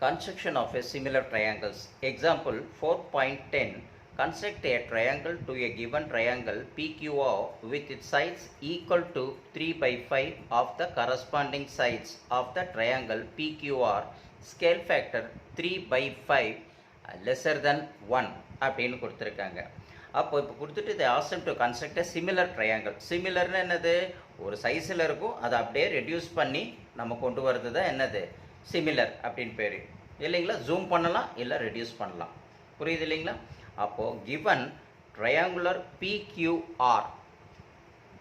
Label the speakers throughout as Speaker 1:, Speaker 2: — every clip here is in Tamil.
Speaker 1: Construction of a similar triangles. Example 4.10. Construct a triangle to a given triangle PQR with its sides equal to 3 by 5 of the corresponding sides of the triangle PQR. Scale factor 3 by 5 lesser than 1 அப்படின்னு கொடுத்துருக்காங்க. அப்போ இப்போ கொடுத்துட்டு இதை asked them to construct a similar triangle. சிமிலர்னு என்னது, ஒரு சைஸில் இருக்கும், அதை அப்படியே ரெடியூஸ் பண்ணி நம்ம கொண்டு வரது தான் என்னது சிமிலர் அப்படின்னு பேர் இல்லைங்களா. ஜூம் பண்ணலாம் இல்லை ரெடியூஸ் பண்ணலாம், புரியுது இல்லைங்களா. அப்போது கிவன் ட்ரையாங்குலர் பிக்யூஆர்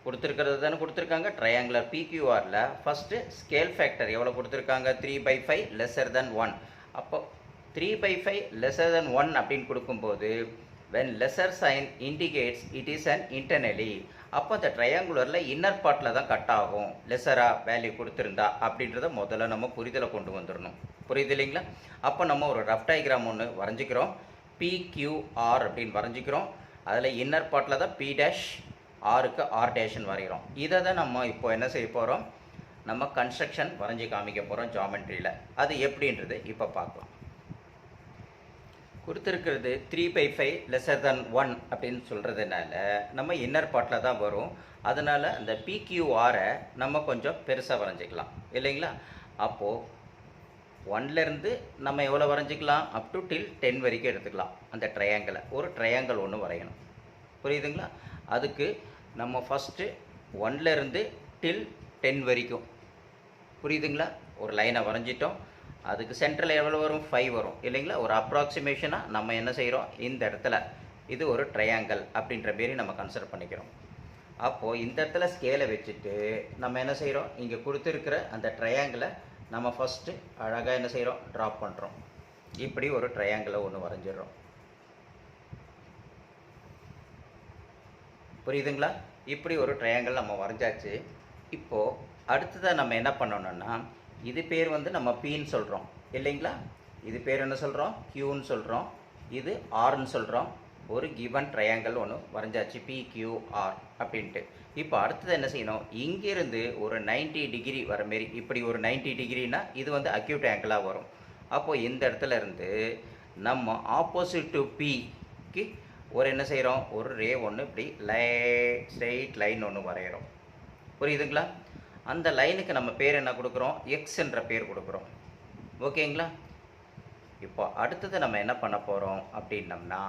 Speaker 1: கொடுத்துருக்கிறது தானே கொடுத்துருக்காங்க. ட்ரையாங்குலர் பிக்யூஆரில் ஃபஸ்ட்டு ஸ்கேல் ஃபேக்டர் எவ்வளோ கொடுத்துருக்காங்க, 3/5 லெஸர் தென் 1. அப்போ 3/5 லெஸர் தென் 1 அப்படின்னு கொடுக்கும்போது when lesser sign indicates it is an internally, அப்போ அந்த ட்ரையாங்குலரில் இன்னர் பார்ட்டில் தான் கட் ஆகும் லெஸராக வேல்யூ கொடுத்துருந்தா அப்படின்றத முதல்ல நம்ம புரிதலை கொண்டு வந்துடணும், புரியுது இல்லைங்களா. அப்போ நம்ம ஒரு ரஃப் டயக்ராம் ஒன்று வரைஞ்சிக்கிறோம், பிக்யூஆர் அப்படின்னு வரைஞ்சிக்கிறோம். அதில் இன்னர் பார்ட்டில் தான் பி டேஷ், ஆருக்கு ஆர் டேஷ்னு வரைகிறோம். இதை தான் நம்ம இப்போ என்ன செய்ய போகிறோம், நம்ம கன்ஸ்ட்ரக்ஷன் வரைஞ்சி காமிக்க போகிறோம் ஜாமெட்ரியில். அது எப்படின்றது இப்போ பார்க்கலாம். கொடுத்துருக்கிறது 3/5 லெஸர் தென் 1 அப்படின்னு சொல்கிறதுனால நம்ம இன்னர் பார்ட்டில் தான் வரும். அதனால் அந்த பிக்யூஆரை நம்ம கொஞ்சம் பெருசாக வரைஞ்சிக்கலாம் இல்லைங்களா. அப்போது 1லேருந்து நம்ம எவ்வளோ வரைஞ்சிக்கலாம், அப் டு டில் 10 வரைக்கும் எடுத்துக்கலாம். அந்த ட்ரையாங்கிளை ஒரு ட்ரையாங்கிள் ஒன்று வரையணும், புரியுதுங்களா. அதுக்கு நம்ம ஃபஸ்ட்டு 1லேருந்து டில் 10 வரைக்கும், புரியுதுங்களா, ஒரு லைனை வரைஞ்சிட்டோம். அதுக்கு சென்டரில் எவ்வளோ வரும், 5 வரும் இல்லைங்களா. ஒரு அப்ராக்சிமேஷனாக நம்ம என்ன செய்கிறோம், இந்த இடத்துல இது ஒரு ட்ரையாங்கிள் அப்படின்ற மாரி நம்ம கன்சிடர் பண்ணிக்கிறோம். அப்போது இந்த இடத்துல ஸ்கேலை வச்சுட்டு நம்ம என்ன செய்கிறோம், இங்கே கொடுத்துருக்கிற அந்த ட்ரையாங்கிளை நம்ம ஃபஸ்ட்டு அழகாக என்ன செய்கிறோம், ட்ராப் பண்ணுறோம். இப்படி ஒரு ட்ரையாங்கிளை ஒன்று வரைஞ்சிடுறோம், புரியுதுங்களா. இப்படி ஒரு ட்ரையாங்கிள் நம்ம வரைஞ்சாச்சு. இப்போது அடுத்ததாக நம்ம என்ன பண்ணணும்னா, இது பேர் வந்து நம்ம பின்னு சொல்கிறோம் இல்லைங்களா. இது பேர் என்ன சொல்கிறோம், கியூன்னு சொல்கிறோம். இது ஆர்ன்னு சொல்கிறோம். ஒரு கிவன் ட்ரையாங்கிள் ஒன்று வரைஞ்சாச்சு, பிக்யூஆர் அப்படின்ட்டு. இப்போ அடுத்தது என்ன செய்யணும், இங்கேருந்து ஒரு 90 டிகிரி வர மாரி, இப்படி ஒரு 90 டிகிரினா இது வந்து அக்யூட் ஆங்கிளாக வரும். அப்போது இந்த இடத்துல இருந்து நம்ம ஆப்போசிட் டு பிக்கு ஒரு என்ன செய்கிறோம், ஒரு ரே ஒன்று இப்படி ஸ்ட்ரெயிட் லைன் ஒன்று வரைகிறோம், புரியுதுங்களா. அந்த லைனுக்கு நம்ம பேர் என்ன கொடுக்குறோம், எக்ஸ் என்ற பேர் கொடுக்குறோம், ஓகேங்களா. இப்போ அடுத்தது நம்ம என்ன பண்ண போகிறோம் அப்படின்னம்னா,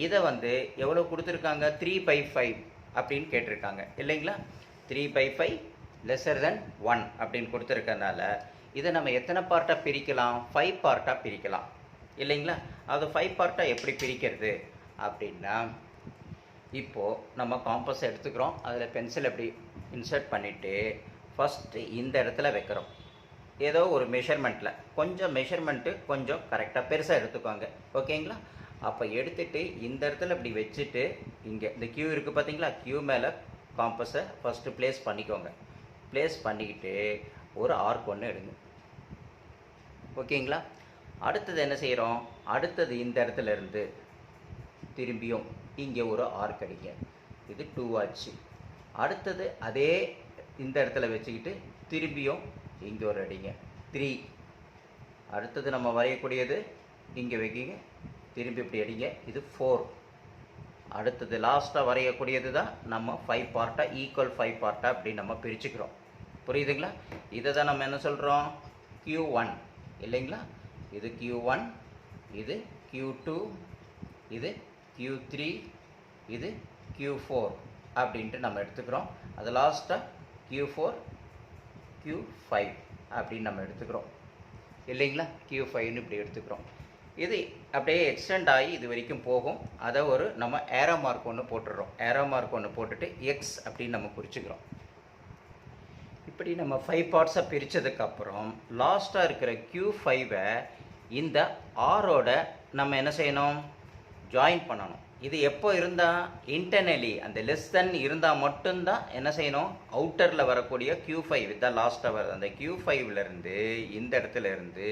Speaker 1: இதை வந்து எவ்வளோ கொடுத்துருக்காங்க, 3/5 அப்படின்னு கேட்டிருக்காங்க இல்லைங்களா. 3/5 லெஸர் தென் 1 அப்படின்னு கொடுத்துருக்கனால இதை நம்ம எத்தனை பார்ட்டாக பிரிக்கலாம், 5 பார்ட்டாக பிரிக்கலாம் இல்லைங்களா. அது 5 பார்ட்டாக எப்படி பிரிக்கிறது அப்படின்னா, இப்போது நம்ம காம்பஸ் எடுத்துக்கிறோம். அதில் பென்சில் எப்படி இன்சர்ட் பண்ணிவிட்டு ஃபஸ்ட்டு இந்த இடத்துல வைக்கிறோம். ஏதோ ஒரு மெஷர்மெண்ட்டில் கொஞ்சம் மெஷர்மெண்ட்டு கொஞ்சம் கரெக்டாக பெருசாக எடுத்துக்கோங்க, ஓகேங்களா. அப்போ எடுத்துகிட்டு இந்த இடத்துல இப்படி வச்சுட்டு இங்கே இந்த கியூ இருக்குது பார்த்தீங்களா, கியூ மேலே காம்பஸை ஃபஸ்ட்டு ப்ளேஸ் பண்ணிக்கோங்க. ப்ளேஸ் பண்ணிக்கிட்டு ஒரு ஆர்க் ஒன்று எடுங்க, ஓகேங்களா. அடுத்தது என்ன செய்கிறோம், அடுத்தது இந்த இடத்துல இருந்து திரும்பியும் இங்கே ஒரு ஆர்க் அடிங்க. இது 2 ஆச்சு. அடுத்தது அதே இந்த இடத்துல வச்சுக்கிட்டு திரும்பியும் இங்கே ஒரு அடிங்க, 3. அடுத்தது நம்ம வரையக்கூடியது இங்கே வைக்கிங்க, திரும்பி இப்படி அடிங்க, இது 4. அடுத்தது லாஸ்ட்டாக வரையக்கூடியது தான் நம்ம 5 பார்ட்டாக, ஈக்குவல் 5 பார்ட்டாக அப்படி நம்ம பிரிச்சுக்கிறோம், புரியுதுங்களா. இதை தான் நம்ம என்ன சொல்கிறோம், Q1 இல்லைங்களா. இது Q1, இது Q2, இது Q3, இது Q4 அப்படின்ட்டு நம்ம எடுத்துக்கிறோம். அது லாஸ்ட்டாக Q4, Q5 அப்படின்னு நம்ம எடுத்துக்கிறோம் இல்லைங்களா. Q5ன்னு இப்படி எடுத்துக்கிறோம். இது அப்படியே எக்ஸ்டெண்ட் ஆகி இது வரைக்கும் போகும். அதை ஒரு நம்ம ஏரோ மார்க் ஒன்று போட்டுடுறோம். ஏரோ மார்க் ஒன்று போட்டுட்டு எக்ஸ் அப்படின்னு நம்ம குறிச்சிக்கிறோம். இப்படி நம்ம 5 பார்ட்ஸை பிரித்ததுக்கப்புறம் லாஸ்ட்டாக இருக்கிற Q5-ஐ இந்த ஆரோட நம்ம என்ன செய்யணும், ஜாயின் பண்ணணும். இது எப்போ இருந்தால், இன்டர்னலி அந்த லெஸ் தென் இருந்தால் மட்டும்தான் என்ன செய்யணும், அவுட்டரில் வரக்கூடிய Q5 இதுதான் லாஸ்ட்டாக வருது. அந்த Q5லேருந்து இந்த இடத்துல இருந்து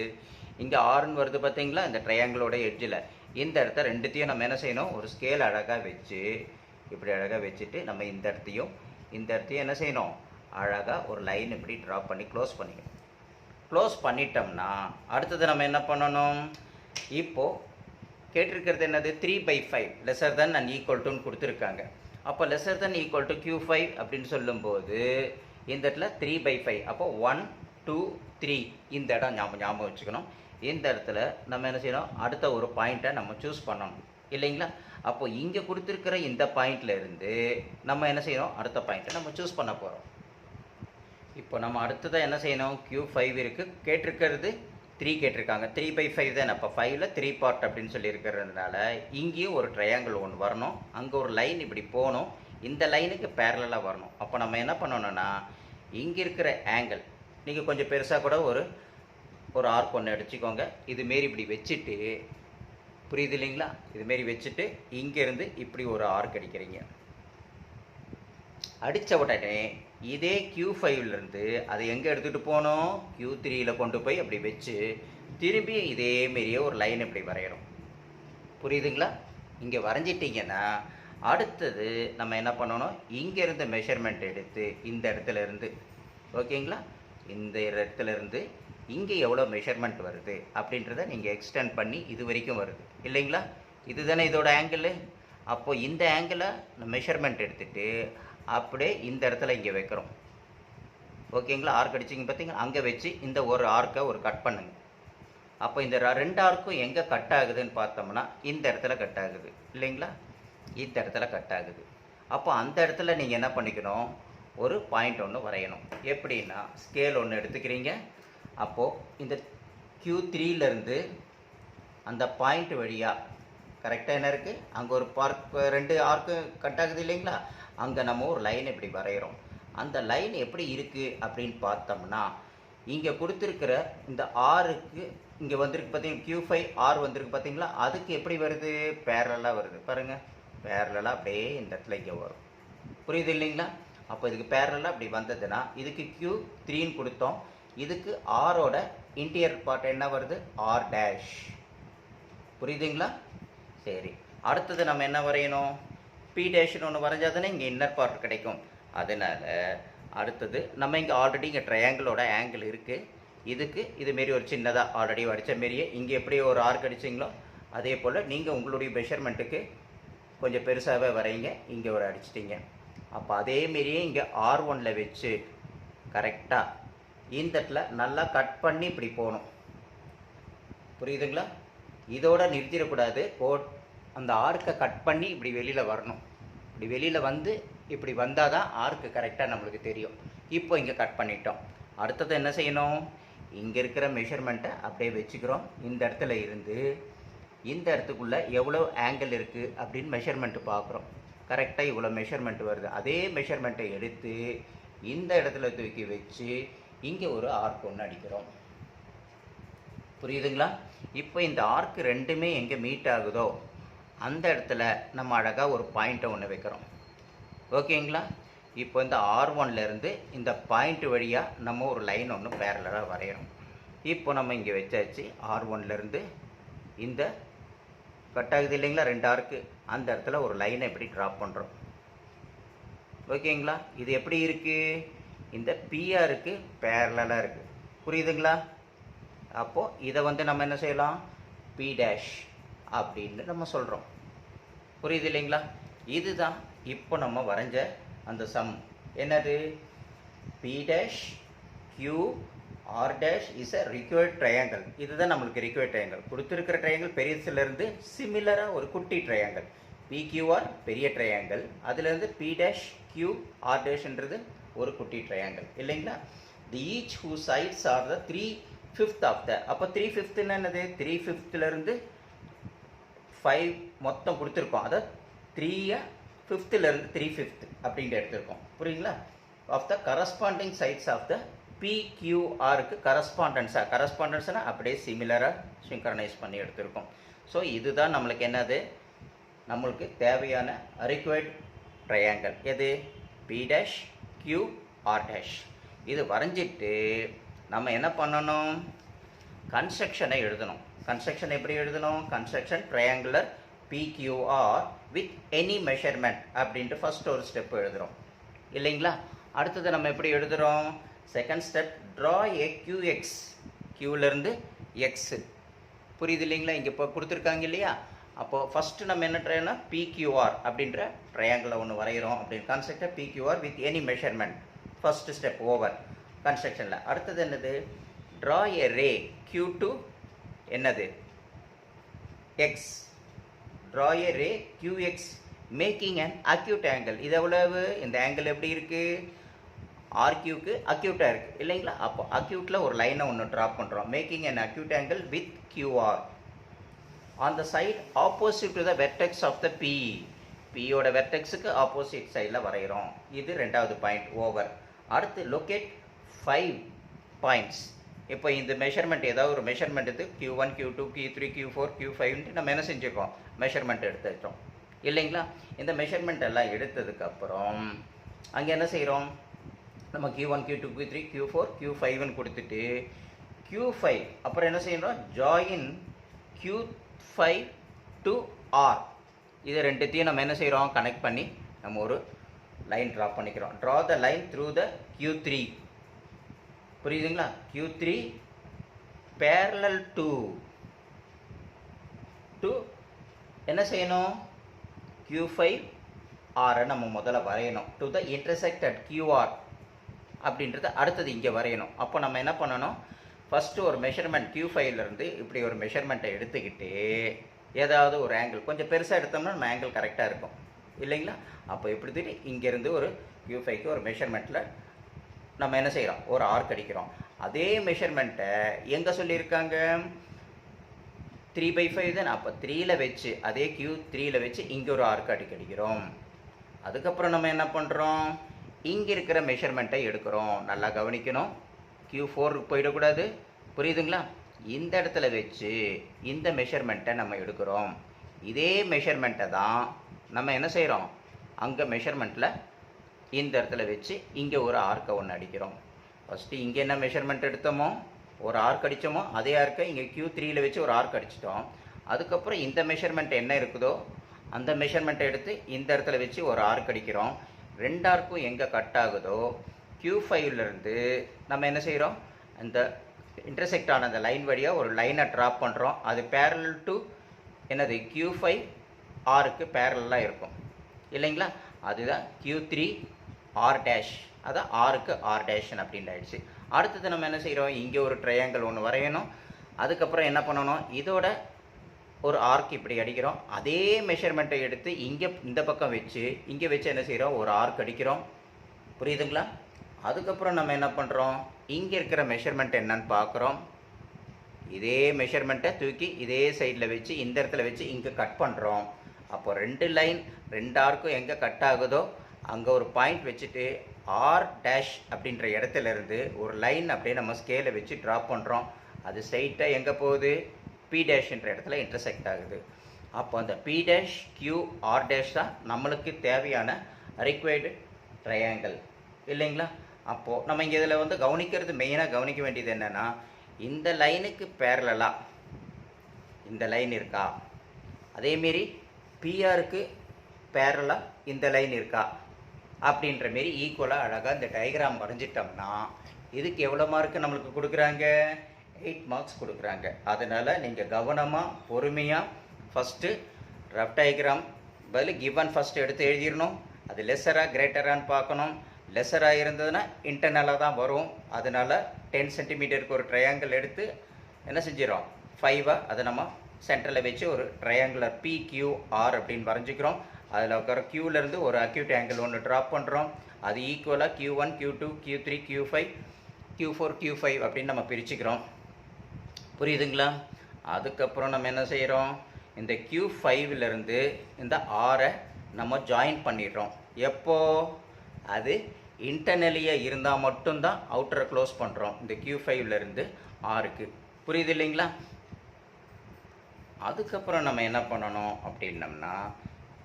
Speaker 1: இங்கே ஆர்ன்னு வருது பார்த்தீங்களா, இந்த ட்ரையாங்கிளோட எட்ஜில் இந்த இடத்த ரெண்டுத்தையும் நம்ம என்ன செய்யணும், ஒரு ஸ்கேல் அழகாக வச்சு இப்படி அழகாக வச்சுட்டு நம்ம இந்த இடத்தையும் என்ன செய்யணும், அழகாக ஒரு லைன் இப்படி ட்ரா பண்ணி க்ளோஸ் பண்ணிக்கணும். க்ளோஸ் பண்ணிட்டோம்னா அடுத்தது நம்ம என்ன பண்ணணும், இப்போது கேட்டிருக்கிறது என்னது 3/5 லெஸர் தென் அண்ட் ஈக்குவல் டுன்னு கொடுத்துருக்காங்க. அப்போ lesser then equal to Q5 அப்படின்னு சொல்லும்போது இந்த இடத்துல 3/5, அப்போ 1 2 3 இந்த இடம் ஞாபகம் வச்சுக்கணும். இந்த இடத்துல நம்ம என்ன செய்யணும், அடுத்த ஒரு பாயிண்ட்டை நம்ம சூஸ் பண்ணணும் இல்லைங்களா. அப்போ இங்கே கொடுத்துருக்கிற இந்த பாயிண்ட்ல இருந்து நம்ம என்ன செய்யணும், அடுத்த பாயிண்ட்டை நம்ம சூஸ் பண்ண போகிறோம். இப்போ நம்ம அடுத்ததாக என்ன செய்யணும், Q5 இருக்குது, கேட்டிருக்கிறது 3 கேட்டிருக்காங்க, 3/5 தான். அப்போ 5ல் 3 பார்ட் அப்படின்னு சொல்லியிருக்கிறதுனால இங்கேயும் ஒரு ட்ரையாங்கிள் ஒன்று வரணும், அங்கே ஒரு லைன் இப்படி போகணும், இந்த லைனுக்கு பேரலாக வரணும். அப்போ நம்ம என்ன பண்ணணும்னா, இங்கே இருக்கிற ஆங்கிள் நீங்கள் கொஞ்சம் பெருசாக கூட ஒரு ஆர்க் ஒன்று அடிச்சுக்கோங்க. இதுமாரி இப்படி வச்சுட்டு, புரியுது இல்லைங்களா, இதுமாரி வச்சுட்டு இங்கேருந்து இப்படி ஒரு ஆர்க் அடிக்கிறீங்க. அடித்த உடனே இதே Q5லேருந்து அதை எங்கே எடுத்துகிட்டு போகணும், Q3யில் கொண்டு போய் அப்படி வச்சு திரும்பி இதேமாரியே ஒரு லைன் இப்படி வரையணும். புரியுதுங்களா. இங்கே வரைஞ்சிட்டிங்கன்னா அடுத்தது நம்ம என்ன பண்ணணும், இங்கேருந்து மெஷர்மெண்ட் எடுத்து இந்த இடத்துல இருந்து, ஓகேங்களா, இந்த இடத்துல இருந்து இங்கே எவ்வளோ மெஷர்மெண்ட் வருது அப்படின்றத நீங்கள் எக்ஸ்டெண்ட் பண்ணி இது வரைக்கும் வருது இல்லைங்களா. இதுதானே இதோட ஆங்கிள். அப்போது இந்த ஆங்கிளை மெஷர்மெண்ட் எடுத்துகிட்டு அப்படியே இந்த இடத்துல இங்கே வைக்கிறோம். ஓகேங்களா, ஆர்க் அடிச்சிங்க பார்த்தீங்களா, அங்கே வச்சு இந்த ஒரு ஆர்க்கை ஒரு கட் பண்ணுங்க. அப்போ இந்த 2 ஆர்க்கும் எங்கே கட் ஆகுதுன்னு பார்த்தோம்னா இந்த இடத்துல கட் ஆகுது இல்லைங்களா, இந்த இடத்துல கட் ஆகுது. அப்போ அந்த இடத்துல நீங்கள் என்ன பண்ணிக்கணும், ஒரு பாயிண்ட் ஒன்று வரையணும். எப்படின்னா, ஸ்கேல் ஒன்று எடுத்துக்கிறீங்க. அப்போது இந்த Q3லேருந்து அந்த பாயிண்ட் வழியாக கரெக்டாக என்ன இருக்குது, அங்கே ஒரு 2 ஆர்க்கு கட் ஆகுது இல்லைங்களா, அங்கே நம்ம ஒரு லைன் இப்படி வரைகிறோம். அந்த லைன் எப்படி இருக்குது அப்படின்னு பார்த்தோம்னா, இங்கே கொடுத்துருக்கிற இந்த ஆருக்கு இங்கே வந்திருக்கு பார்த்தீங்கன்னா, Q5 ஆர் வந்திருக்கு பார்த்தீங்களா, அதுக்கு எப்படி வருது, பேரலாக வருது பாருங்கள், பேரலாக அப்படியே இந்த இடத்துல இங்கே வரும். புரியுது இல்லைங்களா. அப்போ இதுக்கு பேரலாக அப்படி வந்ததுன்னா இதுக்கு Q3ன்னு கொடுத்தோம், இதுக்கு ஆரோட இன்டீரியர் பார்ட் என்ன வருது, R டேஷ். புரியுதுங்களா. சரி, அடுத்தது நம்ம என்ன வரையணும், P டேஷ்னு ஒன்று வரைஞ்சால் தானே இங்கே இன்னர் பார்ட் கிடைக்கும். அதனால் அடுத்தது நம்ம இங்கே ஆல்ரெடி இங்கே ட்ரையாங்கிளோட ஆங்கிள் இருக்குது, இதுக்கு இதுமாரி ஒரு சின்னதாக ஆல்ரெடி வடித்த மாரியே இங்கே எப்படி ஒரு ஆர்க் அடிச்சிங்களோ அதே போல் நீங்கள் உங்களுடைய மெஷர்மெண்ட்டுக்கு கொஞ்சம் பெருசாகவே வரைங்க. இங்கே ஒரு அடிச்சிட்டிங்க. அப்போ அதேமாரியே இங்கே R1ல் வச்சு கரெக்டாக இந்த இடத்துல நல்லா கட் பண்ணி இப்படி போகணும். புரியுதுங்களா. இதோட நிறுத்திடக்கூடாது, அந்த ஆர்க்கை கட் பண்ணி இப்படி வெளியில் வரணும். இப்படி வெளியில் வந்து இப்படி வந்தால் தான் ஆர்க்கு கரெக்டாக நம்மளுக்கு தெரியும். இப்போ இங்கே கட் பண்ணிட்டோம். அடுத்தது என்ன செய்யணும், இங்கே இருக்கிற மெஷர்மெண்ட்டை அப்படியே வச்சுக்கிறோம். இந்த இடத்துல இருந்து இந்த இடத்துக்குள்ளே எவ்வளோ ஆங்கிள் இருக்குது அப்படின்னு மெஷர்மெண்ட்டு பார்க்குறோம். கரெக்டாக இவ்வளோ மெஷர்மெண்ட் வருது. அதே மெஷர்மெண்ட்டை எடுத்து இந்த இடத்துல தூக்கி வச்சு இங்கே ஒரு ஆர்க் ஒன்று அடிக்கிறோம். புரியுதுங்களா. இப்போ இந்த ஆர்க் ரெண்டுமே எங்கே மீட் ஆகுதோ அந்த இடத்துல நம்ம அழகாக ஒரு பாயிண்ட்டை ஒன்று வைக்கிறோம். ஓகேங்களா. இப்போ இந்த R1லேருந்து இந்த பாயிண்ட் வழியாக நம்ம ஒரு லைன் ஒன்று பேரலாக வரைகிறோம். இப்போ நம்ம இங்கே வச்சாச்சு. R1லேருந்து இந்த கட் ஆகுது இல்லைங்களா 2 ஆர்க்கு, அந்த இடத்துல ஒரு லைனை எப்படி ட்ராப் பண்ணுறோம். ஓகேங்களா. இது எப்படி இருக்குது, இந்த பிஆருக்கு பேரலாக இருக்குது. புரியுதுங்களா. அப்போது இதை நம்ம என்ன செய்யலாம், P டேஷ் அப்படின்னு நம்ம சொல்கிறோம். புரியுது இல்லைங்களா. இதுதான் இப்போ நம்ம வரைஞ்ச அந்த சம். என்னது, P dash Q R dash is a required triangle. இதுதான் நம்மளுக்கு ரிக்வயர்ட் ட்ரையாங்கிள். கொடுத்துருக்கிற ட்ரையாங்கிள் பெரியதுலேருந்து சிமிலராக ஒரு குட்டி ட்ரையாங்கிள். PQR பெரிய ட்ரையாங்கிள், அதுலேருந்து P டேஷ் Q R டேஷ்ன்றது ஒரு குட்டி ட்ரையாங்கிள் இல்லைங்களா. The each who sides are the 3/5 of the. அப்போ 3/5 என்னது, 3/5லேருந்து 5 மொத்தம் கொடுத்துருக்கோம். அதை 3/5லேருந்து 3/5 அப்படின்ட்டு எடுத்திருக்கோம். புரியுங்களா. Of the corresponding sides of the PQRக்கு கரஸ்பாண்டன்ஸ்னா அப்படியே சிமிலராக சிங்க்ரனைஸ் பண்ணி எடுத்திருக்கோம். ஸோ இதுதான் நம்மளுக்கு என்னது, நம்மளுக்கு தேவையான ரிக்வயர்ட் ட்ரையாங்கிள். எது, P dash Q R dash. இது வரைஞ்சிட்டு நம்ம என்ன பண்ணணும், கன்ஸ்ட்ரக்ஷனை எழுதணும். கன்ஸ்ட்ரக்ஷன் எப்படி எழுதணும், construction triangular PQR with any measurement அப்படின்ட்டு ஃபஸ்ட் ஒரு ஸ்டெப் எழுதுகிறோம் இல்லைங்களா. அடுத்தது நம்ம எப்படி எழுதுகிறோம், செகண்ட் ஸ்டெப் ட்ரா ஏ QX க்யூவிலேருந்து எக்ஸு. புரியுது இல்லைங்களா? இங்கே இப்போ கொடுத்துருக்காங்க இல்லையா? அப்போது ஃபஸ்ட்டு நம்ம என்ன ட்ரைனா PQR அப்படின்ற ட்ரையாங்கிளை ஒன்று வரைகிறோம் அப்படின்னு கான்செப்டாக PQR with any measurement. First step over கன்ஸ்ட்ரக்ஷனில். அடுத்தது என்னது? ட்ரா எ ரே Q2 என்னது X. Draw a ray QX making an acute angle. இது எவ்வளவு? இந்த ஆங்கிள் எப்படி இருக்குது? RQக்கு அக்யூட்டாக இருக்குது இல்லைங்களா? அப்போ அக்யூட்டில் ஒரு லைனை ஒன்று ட்ரா பண்ணுறோம். Making an acute angle with QR on the side opposite to the vertex of the P. பியோட வெர்டெக்ஸுக்கு ஆப்போசிட் சைடில் வரைகிறோம். இது ரெண்டாவது பாயிண்ட் ஓவர். அடுத்து லொக்கேட் 5 பாயிண்ட்ஸ். இப்போ இந்த மெஷர்மெண்ட் ஏதாவது ஒரு மெஷர்மெண்ட் எடுத்து Q1 Q2 Q3 Q4 Q5 நம்ம என்ன செஞ்சுருக்கோம்? மெஷர்மெண்ட் எடுத்துட்டோம் இல்லைங்களா? இந்த மெஷர்மெண்ட் எல்லாம் எடுத்ததுக்கப்புறம் அங்கே என்ன செய்கிறோம்? நம்ம Q1 Q2 Q3 Q4 Q5ன்னு கொடுத்துட்டு Q5 அப்புறம் என்ன செய்யணும்? Join Q5 to R. இது ரெண்டுத்தையும் நம்ம என்ன செய்கிறோம்? கனெக்ட் பண்ணி நம்ம ஒரு லைன் ட்ரா பண்ணிக்கிறோம். Draw the line through the Q3. புரியுதுங்களா? Q3 parallel to என்ன செய்யணும்? Q5 R நம்ம முதல்ல வரையணும். டு த இன்டர்செக்டட் QR அப்படின்றத அடுத்தது இங்கே வரையணும். அப்போ நம்ம என்ன பண்ணணும்? ஃபஸ்ட்டு ஒரு மெஷர்மெண்ட் Q5லேருந்து இப்படி ஒரு மெஷர்மெண்ட்டை எடுத்துக்கிட்டு ஏதாவது ஒரு ஆங்கிள் கொஞ்சம் பெருசாக எடுத்தோம்னா நம்ம ஆங்கிள் கரெக்டாக இருக்கும் இல்லைங்களா? அப்போ எப்படி திட்டு இங்கேருந்து ஒரு Q5க்கு ஒரு மெஷர்மெண்ட்டில் நம்ம என்ன செய்கிறோம்? ஒரு ஆர்க் அடிக்கிறோம். அதே மெஷர்மெண்ட்டை எங்கே சொல்லியிருக்காங்க? 3/5 தான். அப்போ 3ல் வச்சு அதே Q3ல் வச்சு இங்கே ஒரு ஆர்க் அடிக்கிறோம். அதுக்கப்புறம் நம்ம என்ன பண்ணுறோம்? இங்கே இருக்கிற மெஷர்மெண்ட்டை எடுக்கிறோம். நல்லா கவனிக்கணும், Q4க்கு போயிடக்கூடாது. புரியுதுங்களா? இந்த இடத்துல வச்சு இந்த மெஷர்மெண்ட்டை நம்ம எடுக்கிறோம். இதே மெஷர்மெண்ட்டை தான் நம்ம என்ன செய்கிறோம்? அங்கே மெஷர்மெண்ட்டில் இந்த இடத்துல வச்சு இங்கே ஒரு ஆர்க்கை ஒன்று அடிக்கிறோம். ஃபஸ்ட்டு இங்கே என்ன மெஷர்மெண்ட் எடுத்தோமோ ஒரு ஆர்க் அடித்தோமோ அதே ஆர்க்கை இங்கே Q3ல் வச்சு ஒரு ஆர்க் அடிச்சிட்டோம். அதுக்கப்புறம் இந்த மெஷர்மெண்ட் என்ன இருக்குதோ அந்த மெஷர்மெண்ட்டை எடுத்து இந்த இடத்துல வச்சு ஒரு ஆர்க் அடிக்கிறோம். ரெண்டு ஆர்க்கும் எங்கே கட் ஆகுதோ Q5லேருந்து நம்ம என்ன செய்கிறோம்? அந்த இன்டர்செக்ட் ஆன அந்த லைன் வழியாக ஒரு லைனை ட்ராப் பண்ணுறோம். அது பேரலல் டு என்னது? Q5 ஆருக்கு பேரலாக இருக்கும் இல்லைங்களா? அதுதான் Q3 R டேஷ். அதான் ஆருக்கு R டேஷன் அப்படின்னு ஆயிடுச்சு. அடுத்தது நம்ம என்ன செய்கிறோம்? இங்கே ஒரு ட்ரையாங்கிள் ஒன்று வரையணும். அதுக்கப்புறம் என்ன பண்ணணும்? இதோட ஒரு ஆர்க் இப்படி அடிக்கிறோம். அதே மெஷர்மெண்ட்டை எடுத்து இங்கே இந்த பக்கம் வச்சு இங்கே வச்சு என்ன செய்கிறோம்? ஒரு ஆர்க் அடிக்கிறோம். புரியுதுங்களா? அதுக்கப்புறம் நம்ம என்ன பண்ணுறோம்? இங்கே இருக்கிற மெஷர்மெண்ட் என்னன்னு பார்க்குறோம். இதே மெஷர்மெண்ட்டை தூக்கி இதே சைடில் வச்சு இந்த இடத்துல வச்சு இங்கே கட் பண்ணுறோம். அப்போ ரெண்டு லைன் ரெண்டு ஆர்க்கும் எங்கே கட் ஆகுதோ அங்கே ஒரு பாயிண்ட் வச்சுட்டு R டேஷ் அப்படின்ற இடத்துல இருந்து ஒரு லைன் அப்படியே நம்ம ஸ்கேலை வச்சு ட்ராப் பண்ணுறோம். அது ஸ்ட்ரைட்டாக எங்கே போகுது? P டேஷ்ன்ற இடத்துல இன்டர்செக்ட் ஆகுது. அப்போ அந்த P டேஷ் QR டேஷ் தான் நம்மளுக்கு தேவையான ரிக்வயர்டு ட்ரையாங்கிள் இல்லைங்களா? அப்போது நம்ம இங்கே இதில் வந்து கவனிக்கிறது மெயினாக கவனிக்க வேண்டியது என்னென்னா, இந்த லைனுக்கு பேரலாக இந்த லைன் இருக்கா, அதேமாரி பிஆருக்கு பேரலாக இந்த லைன் இருக்கா அப்படின்ற மாரி ஈக்குவலாக அழகாக இந்த டயக்ராம் வரைஞ்சிட்டோம்னா இதுக்கு எவ்வளோ மார்க்கு நம்மளுக்கு கொடுக்குறாங்க? 8 மார்க்ஸ் கொடுக்குறாங்க. அதனால் நீங்கள் கவனமாக பொறுமையாக ஃபஸ்ட்டு ரஃப் டயக்ராம் பதில் கிவன் ஃபஸ்ட்டு எடுத்து எழுதிடணும். அது லெஸ்ஸராக கிரேட்டரான்னு பார்க்கணும். லெஸ்ஸராக இருந்ததுன்னா இன்டர்னலாக தான் வரும். அதனால் 10 சென்டிமீட்டருக்கு ஒரு ட்ரையாங்கிள் எடுத்து என்ன செஞ்சிடறோம்? 5 அதை நம்ம சென்டரில் வச்சு ஒரு ட்ரையாங்குலர் PQR அப்படின்னு வரைஞ்சிக்கிறோம். அதில் இருக்கிற Qலேருந்து ஒரு அக்யூட் ஆங்கிள் ஒன்று ட்ராப் பண்ணுறோம். அது ஈக்குவலாக Q1 Q2 Q3 Q5 Q4 Q5 அப்படின்னு நம்ம பிரிச்சுக்கிறோம். புரியுதுங்களா? அதுக்கப்புறம் நம்ம என்ன செய்கிறோம்? இந்த Q5லேருந்து இந்த ஆரை நம்ம ஜாயின் பண்ணிடுறோம். எப்போ? அது இன்டர்னலியாக இருந்தால் மட்டும்தான் அவுட்டரை க்ளோஸ் பண்ணுறோம் இந்த Q5லேருந்து ஆருக்கு. புரியுது இல்லைங்களா? அதுக்கப்புறம் நம்ம என்ன பண்ணணும் அப்படின்னம்னா,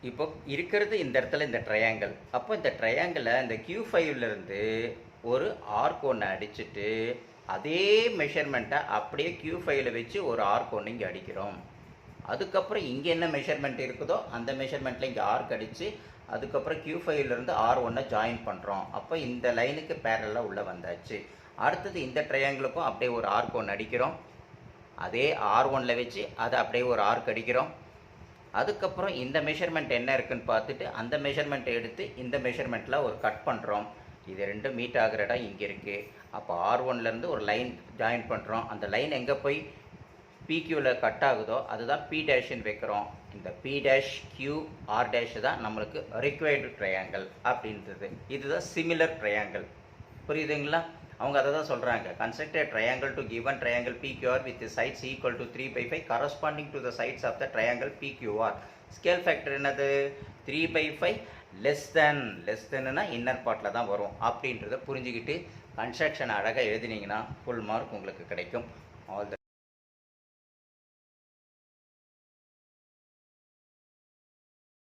Speaker 1: இப்போ இருக்கிறது இந்த இடத்துல இந்த ட்ரையாங்கிள். அப்போ இந்த ட்ரையாங்கிளை இந்த Q5லேருந்து ஒரு ஆர்க் ஒன்று அடிச்சுட்டு அதே மெஷர்மெண்ட்டை அப்படியே Q5ல் வச்சு ஒரு ஆர்க் ஒன்று இங்கே அடிக்கிறோம். அதுக்கப்புறம் இங்கே என்ன மெஷர்மெண்ட் இருக்குதோ அந்த மெஷர்மெண்ட்டில் இங்கே ஆர்க் அடித்து அதுக்கப்புறம் Q5லேருந்து R1 ஜாயின் பண்ணுறோம். அப்போ இந்த லைனுக்கு பேரலாக உள்ளே வந்தாச்சு. அடுத்தது இந்த ட்ரையாங்கிளுக்கும் அப்படியே ஒரு ஆர்க் ஒன்று அடிக்கிறோம். அதே R1ல் வச்சு அதை அப்படியே ஒரு ஆர்க் அடிக்கிறோம். அதுக்கப்புறம் இந்த மெஷர்மெண்ட் என்ன இருக்குன்னு பார்த்துட்டு அந்த மெஷர்மெண்ட்டை எடுத்து இந்த மெஷர்மெண்ட்டில் ஒரு கட் பண்ணுறோம். இது ரெண்டும் மீட் ஆகிற இடம் இங்கே இருக்குது. அப்போ R1லேருந்து ஒரு லைன் ஜாயின் பண்ணுறோம். அந்த லைன் எங்கே போய் PQவில் கட் ஆகுதோ அதுதான் P' வைக்கிறோம். இந்த P', Q, R' தான் நம்மளுக்கு ரிக்வயர்டு ட்ரையாங்கிள் அப்படின்றது. இதுதான் சிமிலர் ட்ரையாங்கிள். புரியுதுங்களா? அவங்க அதை தான் சொல்கிறாங்க. Construct a triangle to given triangle PQR with sides equal to 3/5 corresponding to the sides of the triangle PQR. Scale factor என்னது? 3/5 லெஸ் தென்னா இன்னர் பார்ட்டில் தான் வரும் அப்படின்றத புரிஞ்சுக்கிட்டு கன்ஸ்ட்ரக்ஷன் அழகாக எழுதினீங்கன்னா ஃபுல் மார்க் உங்களுக்கு கிடைக்கும். All the